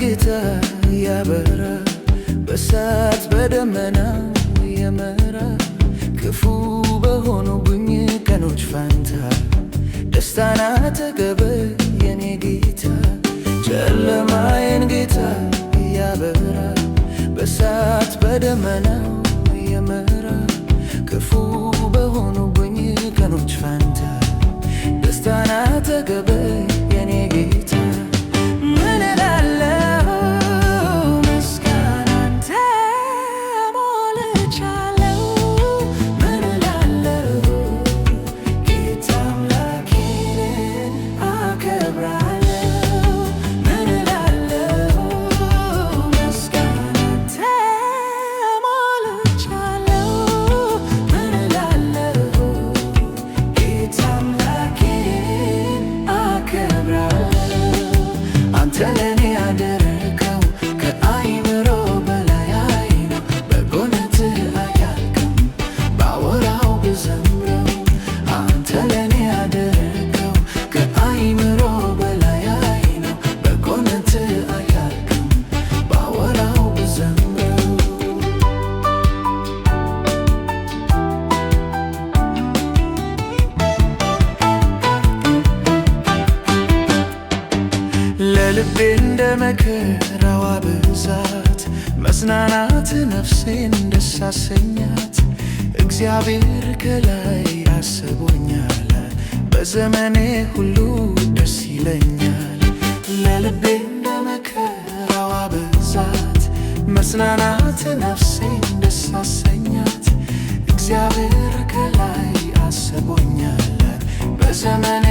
ጌታ ያበራ በእሳት በደመና የመራ ክፉ በሆኑብኝ ቀኖች ፋንታ ደስታን አጠገብ የኔ ጌታ ጨለማዬን ጌታ ያበራ በእሳት በደመና የመራ ክፉ በሆኑብኝ ቀኖች ፋንታ ደስታን አጠገብ የኔ ጌታ ምን እላለሁ ምስጋና አንተ ሞልቻለሁ ምን እላለሁ ጌታ አምላኬን አከብራለሁ ምን እላለሁ ምስጋና አንተ ሞልቻለሁ ምን እላለሁ ጌታ አምላኬን አከብራለሁ አንተ ለኔ ያደረገው ከአእምሮ በላይ ነው በጎነትህ አያልቅም ባወራው ብዘምረው አንተ ለኔ ያደረገው ከአእምሮ በላይ ነው በጎነትህ አያልቅም ባወራው ብዘምረው ለልቤ እንደ መከራዋ ብዛት መጽናናት ነፍሴን ደስ አሰኛት እግዚአብሔር ከላይ አስቦኛል በዘመኔ ሁሉ ደስ ይለኛል ለልቤ እንደ መከራዋ ብዛት መጽናናት ነፍሴን ደስ አሰኛት እግዚአብሔር ከላይ አስቦኛል በዘመኔ